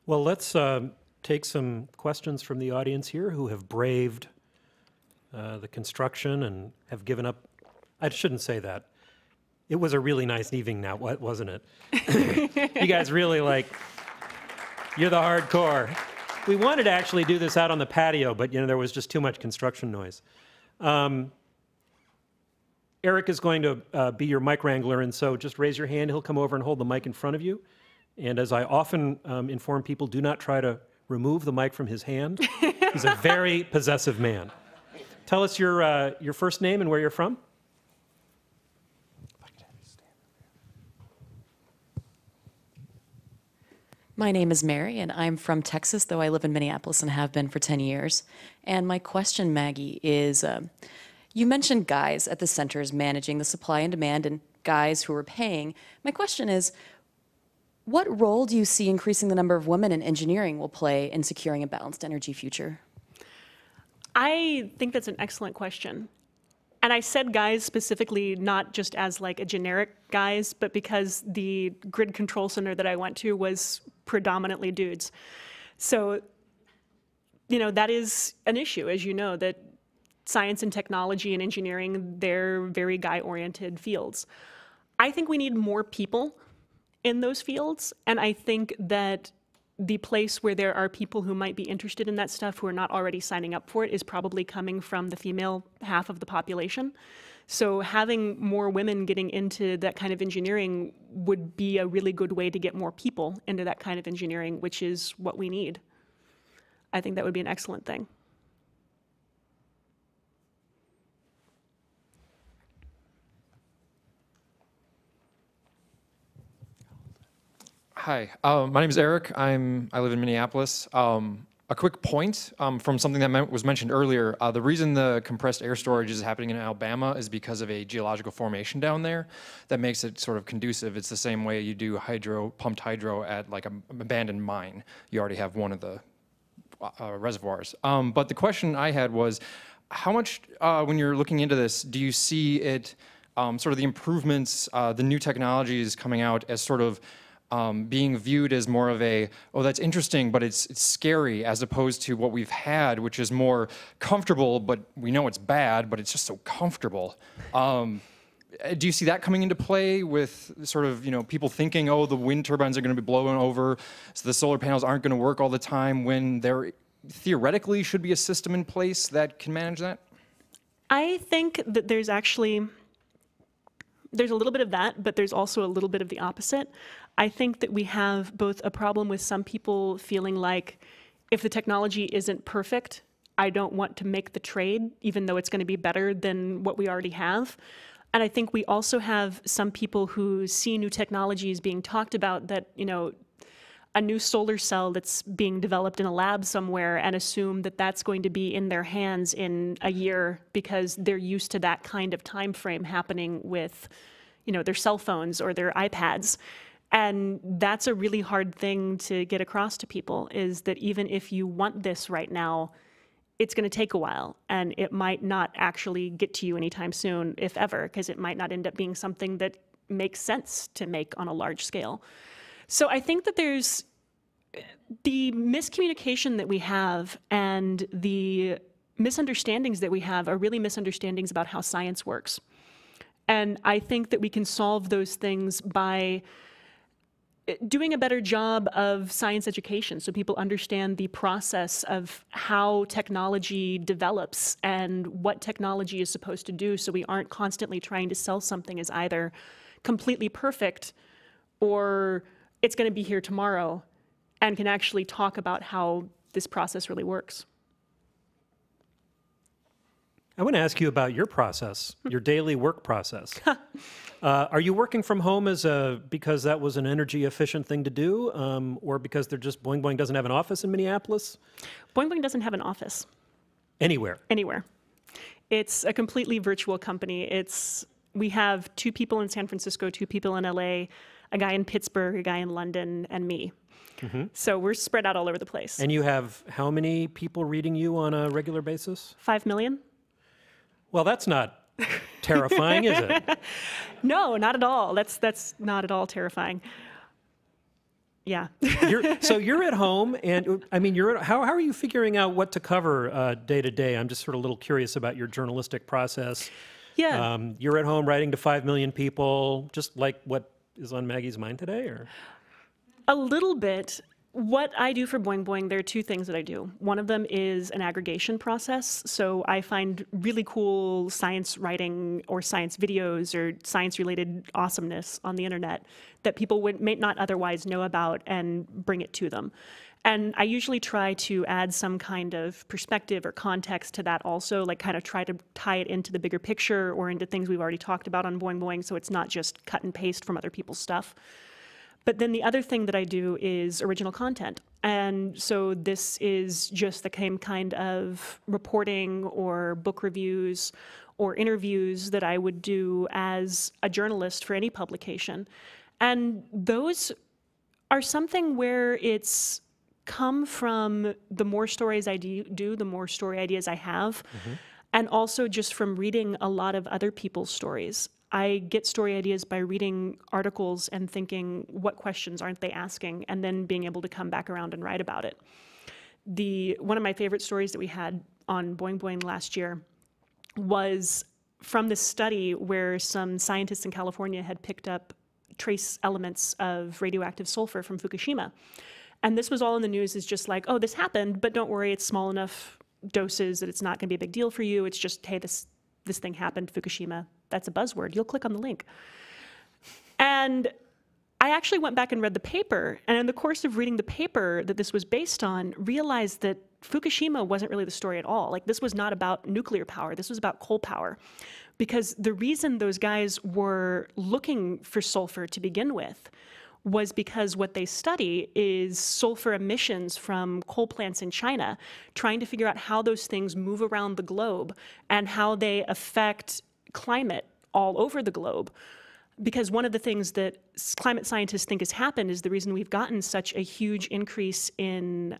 Well, let's take some questions from the audience here who have braved the construction and have given up. I shouldn't say that. It was a really nice evening now, wasn't it? You guys really you're the hardcore. We wanted to actually do this out on the patio, but there was just too much construction noise. Eric is going to be your mic wrangler, and so just raise your hand. He'll come over and hold the mic in front of you. And as I often inform people, do not try to remove the mic from his hand. He's a very possessive man. Tell us your first name and where you're from. My name is Mary, and I'm from Texas, though I live in Minneapolis and have been for 10 years. And my question, Maggie, is you mentioned guys at the centers managing the supply and demand and guys who are paying. My question is, what role do you see increasing the number of women in engineering will play in securing a balanced energy future? I think that's an excellent question. And I said guys specifically not just as a generic guys, but because the grid control center that I went to was predominantly dudes. So, that is an issue, as you know, that science and technology and engineering, they're very guy-oriented fields. I think we need more people in those fields, and I think that the place where there are people who might be interested in that stuff who are not already signing up for it is probably coming from the female half of the population. So having more women getting into that kind of engineering would be a really good way to get more people into that kind of engineering, which is what we need. I think that would be an excellent thing. Hi, my name is Eric. I live in Minneapolis. A quick point from something that was mentioned earlier. The reason the compressed air storage is happening in Alabama is because of a geological formation down there that makes it sort of conducive. It's the same way you do pumped hydro at an abandoned mine. You already have one of the reservoirs. But the question I had was, how much, when you're looking into this, do you see it, sort of the improvements, the new technologies coming out as sort of being viewed as more of oh, that's interesting, but it's scary, as opposed to what we've had, which is more comfortable, but we know it's bad, but it's just so comfortable. Do you see that coming into play with sort of, people thinking, oh, the wind turbines are going to be blowing over, so the solar panels aren't going to work all the time, when there theoretically should be a system in place that can manage that? I think that there's a little bit of that, but there's also a little bit of the opposite. I think that we have both a problem with some people feeling like if the technology isn't perfect, I don't want to make the trade, even though it's going to be better than what we already have. And I think we also have some people who see new technologies being talked about that, a new solar cell that's being developed in a lab somewhere, and assume that that's going to be in their hands in a year because they're used to that kind of time frame happening with, their cell phones or their iPads. And that's a really hard thing to get across to people, is that even if you want this right now, it's going to take a while, and it might not actually get to you anytime soon, if ever, because it might not end up being something that makes sense to make on a large scale. So I think that there's the miscommunication that we have and the misunderstandings that we have are really misunderstandings about how science works. And I think that we can solve those things by doing a better job of science education so people understand the process of how technology develops and what technology is supposed to do, so we aren't constantly trying to sell something as either completely perfect or it's going to be here tomorrow, and can actually talk about how this process really works. I want to ask you about your process, your daily work process. Are you working from home because that was an energy efficient thing to do, or because Boing Boing doesn't have an office in Minneapolis? Boing Boing doesn't have an office. Anywhere? Anywhere. It's a completely virtual company. We have 2 people in San Francisco, 2 people in LA, a guy in Pittsburgh, a guy in London, and me. Mm-hmm. So we're spread out all over the place. And you have how many people reading you on a regular basis? 5 million. Well, that's not terrifying, is it? No, not at all. That's not at all terrifying. Yeah. So you're at home, and I mean, how are you figuring out what to cover day to day? I'm just sort of a little curious about your journalistic process. Yeah. You're at home writing to 5 million people, just like what is on Maggie's mind today, or? A little bit. What I do for Boing Boing, there are 2 things that I do. One of them is an aggregation process. So I find really cool science writing or science videos or science-related awesomeness on the internet that people may not otherwise know about and bring it to them. And I usually try to add some kind of perspective or context to that also, like kind of try to tie it into the bigger picture or into things we've already talked about on Boing Boing, so it's not just cut and paste from other people's stuff. But then the other thing that I do is original content. And so this is just the same kind of reporting or book reviews or interviews that I would do as a journalist for any publication. And those are something where it's come from the more stories I do, the more story ideas I have, and also just from reading a lot of other people's stories. I get story ideas by reading articles and thinking, what questions aren't they asking, and then being able to come back around and write about it. One of my favorite stories that we had on Boing Boing last year was from this study where some scientists in California had picked up trace elements of radioactive sulfur from Fukushima. And this was all in the news as just like, oh, this happened, but don't worry, it's small enough doses that it's not going to be a big deal for you. It's just, hey, this thing happened, Fukushima. That's a buzzword. You'll click on the link. And I actually went back and read the paper, and in the course of reading the paper that this was based on, realized that Fukushima wasn't really the story at all. Like, this was not about nuclear power. This was about coal power. Because the reason those guys were looking for sulfur to begin with was because what they study is sulfur emissions from coal plants in China, trying to figure out how those things move around the globe and how they affect climate all over the globe. Because one of the things that climate scientists think has happened is the reason we've gotten such a huge increase in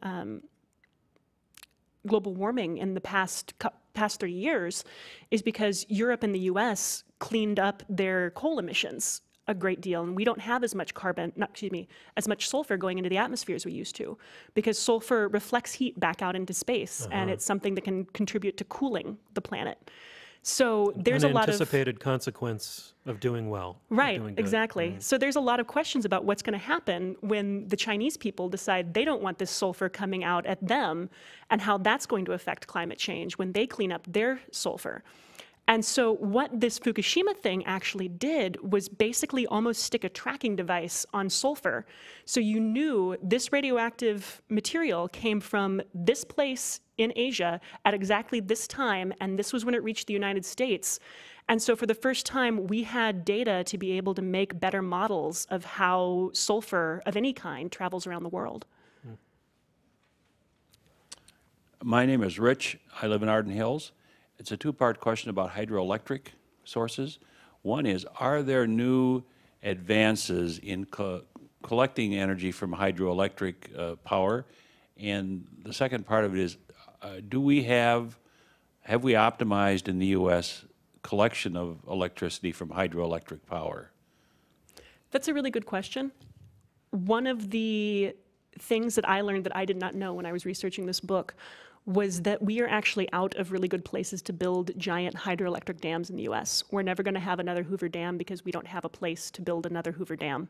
global warming in the past 30 years is because Europe and the US cleaned up their coal emissions a great deal, and we don't have as much as much sulfur going into the atmosphere as we used to, because sulfur reflects heat back out into space, and it's something that can contribute to cooling the planet. So there's a lot of unanticipated consequence of doing well. Right, exactly. So there's a lot of questions about what's going to happen when the Chinese people decide they don't want this sulfur coming out at them, and how that's going to affect climate change when they clean up their sulfur. And so what this Fukushima thing actually did was basically almost stick a tracking device on sulfur. So you knew this radioactive material came from this place in Asia at exactly this time, and this was when it reached the United States. And so for the first time, we had data to be able to make better models of how sulfur of any kind travels around the world. My name is Rich. I live in Arden Hills. It's a 2-part question about hydroelectric sources. One is, are there new advances in collecting energy from hydroelectric power? And the second part of it is, have we optimized in the U.S. collection of electricity from hydroelectric power? That's a really good question. One of the things that I learned that I did not know when I was researching this book was that we are actually out of really good places to build giant hydroelectric dams in the US. We're never going to have another Hoover Dam because we don't have a place to build another Hoover Dam.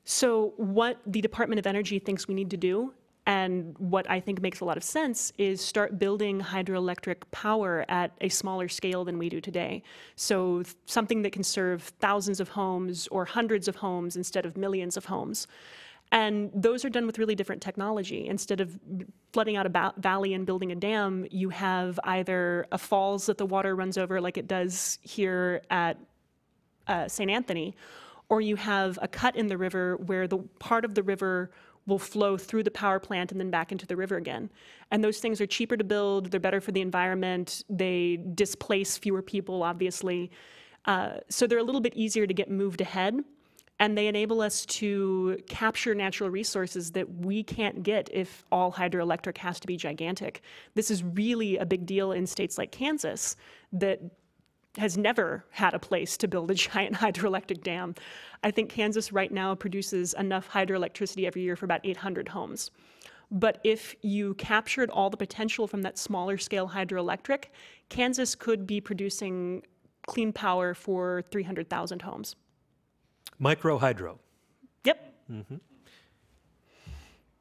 So what the Department of Energy thinks we need to do, and what I think makes a lot of sense, is start building hydroelectric power at a smaller scale than we do today. So something that can serve thousands of homes or hundreds of homes instead of millions of homes. And those are done with really different technology. Instead of flooding out a valley and building a dam, you have either a falls that the water runs over like it does here at St. Anthony, or you have a cut in the river where the part of the river will flow through the power plant and then back into the river again. And those things are cheaper to build, they're better for the environment, they displace fewer people, obviously. So they're a little bit easier to get moved ahead. And they enable us to capture natural resources that we can't get if all hydroelectric has to be gigantic. This is really a big deal in states like Kansas that has never had a place to build a giant hydroelectric dam. I think Kansas right now produces enough hydroelectricity every year for about 800 homes. But if you captured all the potential from that smaller scale hydroelectric, Kansas could be producing clean power for 300,000 homes. Micro hydro. Yep. Mm-hmm.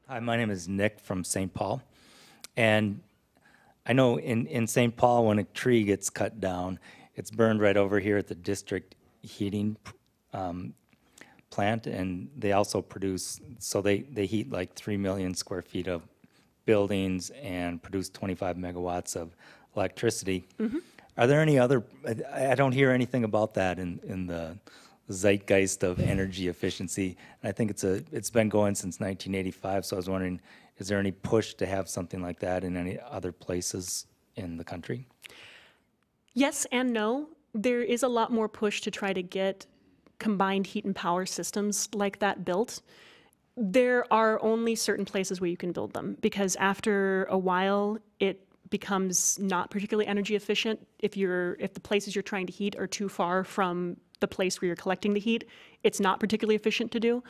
Hi, my name is Nick from St. Paul. And I know in St. Paul, when a tree gets cut down, it's burned right over here at the district heating plant. And they also produce, so they heat like 3 million square feet of buildings and produce 25 megawatts of electricity. Mm-hmm. Are there any other, I don't hear anything about that in the zeitgeist of energy efficiency. And I think it's been going since 1985, so I was wondering, is there any push to have something like that in any other places in the country? Yes and no. There is a lot more push to try to get combined heat and power systems like that built. There are only certain places where you can build them, because after a while it becomes not particularly energy efficient. If the places you're trying to heat are too far from the place where you're collecting the heat, it's not particularly efficient to do.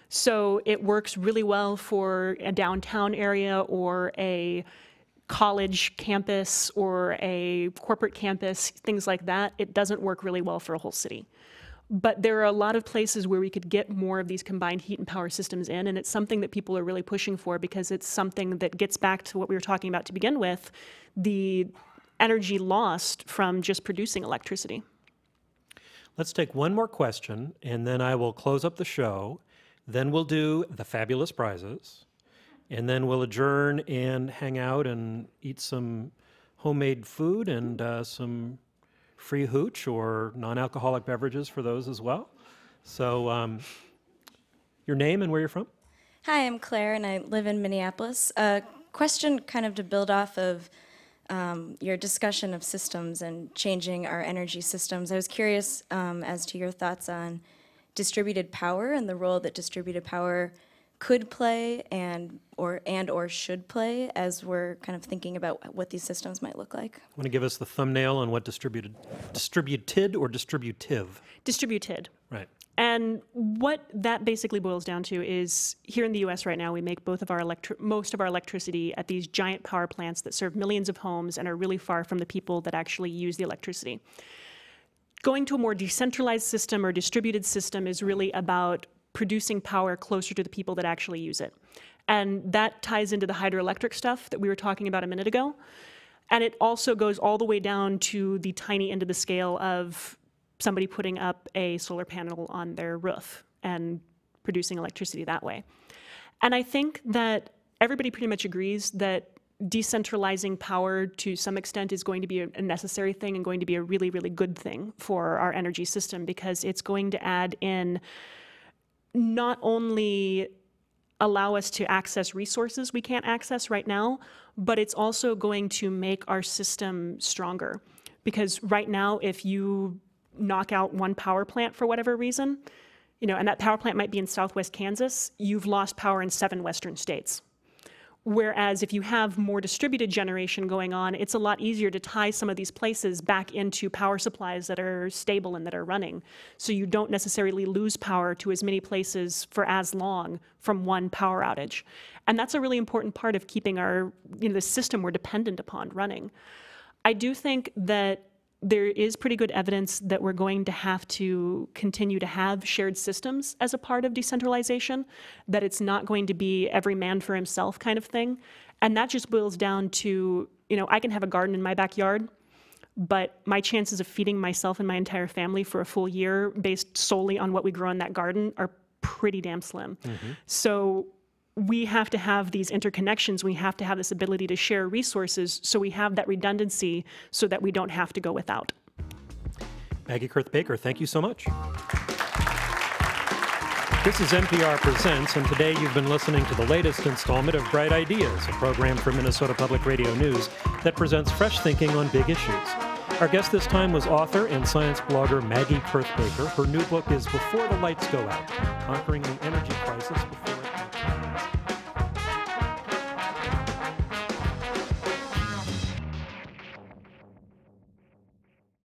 So it works really well for a downtown area or a college campus or a corporate campus, things like that. It doesn't work really well for a whole city. But there are a lot of places where we could get more of these combined heat and power systems in, and it's something that people are really pushing for, because it's something that gets back to what we were talking about to begin with, the energy lost from just producing electricity. Let's take one more question, and then I will close up the show. Then we'll do the fabulous prizes, and then we'll adjourn and hang out and eat some homemade food and some free hooch or non-alcoholic beverages for those as well. So your name and where you're from? Hi, I'm Claire, and I live in Minneapolis. Question kind of to build off of your discussion of systems and changing our energy systems. I was curious as to your thoughts on distributed power and the role that distributed power could play and or should play as we're kind of thinking about what these systems might look like. Want to give us the thumbnail on what distributed or distributive? Distributed. Right. And what that basically boils down to is, here in the US right now, we make most of our electricity at these giant power plants that serve millions of homes and are really far from the people that actually use the electricity. Going to a more decentralized system or distributed system is really about producing power closer to the people that actually use it. And that ties into the hydroelectric stuff that we were talking about a minute ago. And it also goes all the way down to the tiny end of the scale of somebody putting up a solar panel on their roof and producing electricity that way. And I think that everybody pretty much agrees that decentralizing power to some extent is going to be a necessary thing and going to be a really, really good thing for our energy system, because it's going to add in not only allow us to access resources we can't access right now, but it's also going to make our system stronger. Because right now, if you knock out one power plant for whatever reason, and that power plant might be in southwest Kansas, you've lost power in 7 western states. Whereas if you have more distributed generation going on, it's a lot easier to tie some of these places back into power supplies that are stable and that are running. So you don't necessarily lose power to as many places for as long from one power outage. And that's a really important part of keeping our, the system we're dependent upon running. I do think that there is pretty good evidence that we're going to have to continue to have shared systems as a part of decentralization, that it's not going to be every man for himself kind of thing. And that just boils down to, I can have a garden in my backyard, but my chances of feeding myself and my entire family for a full year based solely on what we grow in that garden are pretty damn slim. So we have to have these interconnections. We have to have this ability to share resources so we have that redundancy so that we don't have to go without. Maggie Kurth-Baker, thank you so much. This is NPR Presents, and today you've been listening to the latest installment of Bright Ideas, a program for Minnesota Public Radio News that presents fresh thinking on big issues. Our guest this time was author and science blogger Maggie Kurth-Baker. Her new book is Before the Lights Go Out, Conquering the Energy Crisis Before